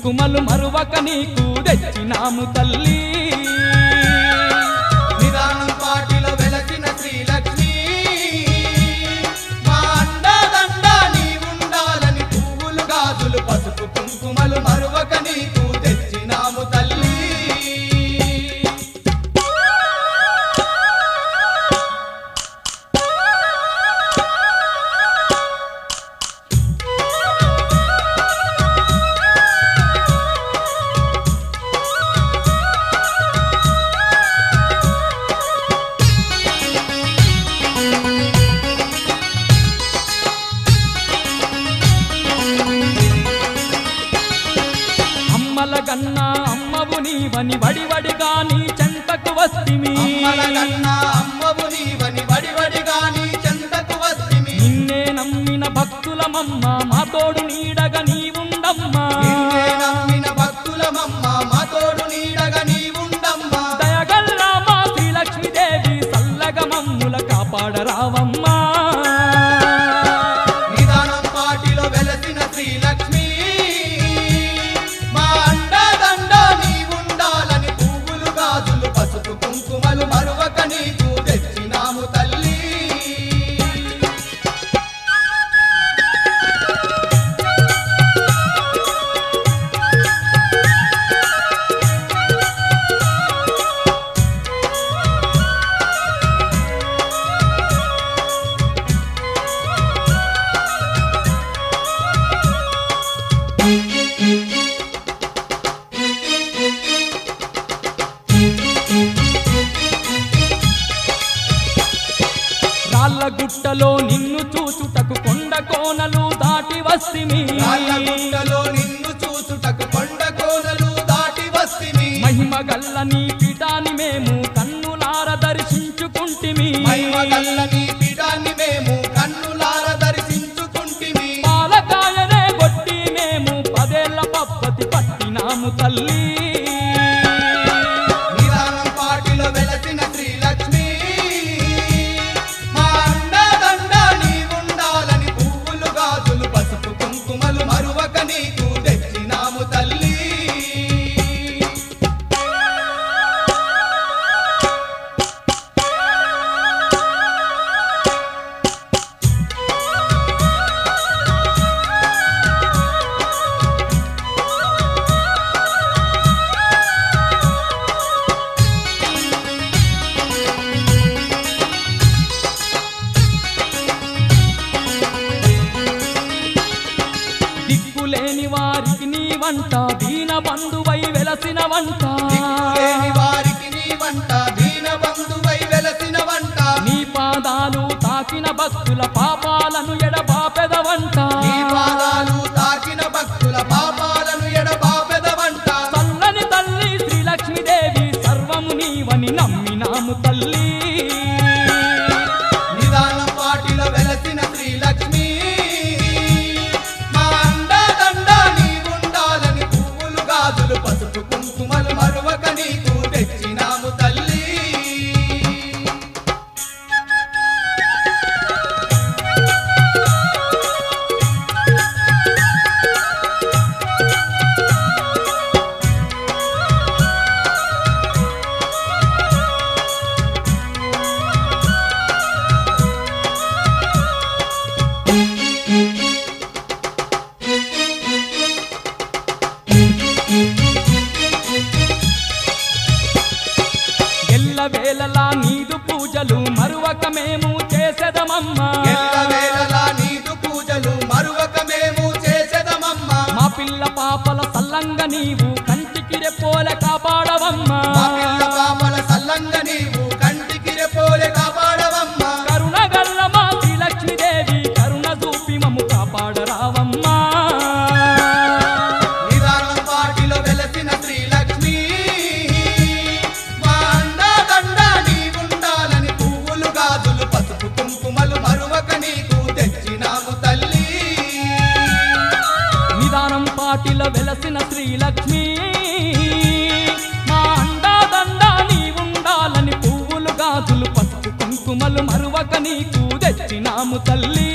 కుంకుమలు మరువక నీకు తెచ్చినాము తల్లి నిదానం పాటిలో వెలసిన శ్రీలక్ష్మి మా అండదండ నీవుండాలని పువ్వులు గాజులు పసుపు కుంకుమలు మరువక నీకు తెచ్చినాము తల్లి అమ్మలగన్నా అమ్మవు నీవని వడివడిగా నీ చెంతకు వస్తిమి అమ్మలగన్నా అమ్మవు నీవని వడివడిగా నీ చెంతకు వస్తిమి నిన్నే నమ్మిన భక్తులమమ్మ మా తోడు నీడగా నీవుండమ్మా నిన్నే నమ్మిన భక్తులమమ్మ మా తోడు నీడగా నీవుండమ్మా దయగల్లా మా శ్రీలక్ష్మీదేవి సల్లగా మమ్ముల కాపాడరావమ్మా నిదానం పాటిలో వెలసిన శ్రీలక్ష్మి మా అండదండ నీవుండాలని పువ్వులు గాజులు పసుపు కుంకుమలు మరువక నీకు తెచ్చినాము తల్లి రాళ్ళగుట్టలో నిన్ను చూచుటకు కొండ కోనలు దాటి వస్తిమి రాళ్ళగుట్టలో నిన్ను చూచుటకు కొండ కోనలు దాటి వస్తిమి మహిమ గల్ల నీ పీఠాన్ని మేము కన్నులార దర్శించుకుంటిమి మహిమగల్ల నీ పీఠాన్ని మేము కన్నులార దర్శించుకుంటిమి పాలకాయనే కొట్టి మేము 10 ఏళ్ల పప్పతి పట్టినాము తల్లి నిదానం పాటిలో వెలసిన శ్రీలక్ష్మి మా అండదండ నీవుండాలని పువ్వులు గాజులు పసుపు కుంకుమలు మరువక నీకు తెచ్చినాము తల్లి దిక్కులేని వారికి నీ వంట దీన బంధువై వెలసిన వంట దిక్కులేని వారికి నీ వంట దీన బంధువై వెలసిన వంట నీ పాదాలు తాకిన భక్తుల పాపాలను ఎడబాపెదవంట నీ పాదాలు తాకిన భక్తుల పాపాలను ఎడబాపెదవంట చల్లని తల్లి శ్రీలక్ష్మీదేవి సర్వము నీవని నమ్మినాము తల్లి నిదానం పాటిలో వెలసిన శ్రీలక్ష్మి మా అండదండ నీవుండాలని పువ్వులు గాజులు పసుపు కుంకుమలు మరువక నీకు తెచ్చినాము తల్లి ఎల్లవేళలా నీదు పూజలు మరువక మేము చేసెదమమ్మా ఎల్లవేళలా నీదు పూజలు మరువక మేము చేసెదమమ్మా మా పిల్ల పాపల సల్లంగా నీవు కంటికి రెప్పోలే కాపాడవమ్మా మా పిల్ల పాపల సల్లంగా నీవు కంటికి రెప్పోలే కాపాడవమ్మా కరుణ గల్ల మా శ్రీలక్ష్మీదేవి కరుణ చూపి మమ్ము కాపాడరావమ్మా నిదానం పాటిలో వెలసిన శ్రీలక్ష్మి మా అండదండ నీవుండాలని పువ్వులు గాజులు పసుపు కుంకుమలు మరువక నీకు తెచ్చినాము తల్లి నిదానం పాటిలో వెలసిన శ్రీలక్ష్మి మా అండాదండ నీవుండాలని పువ్వులు గాజులు పసుపు కుంకుమలు మరువక నీకు తెచ్చినాము తల్లి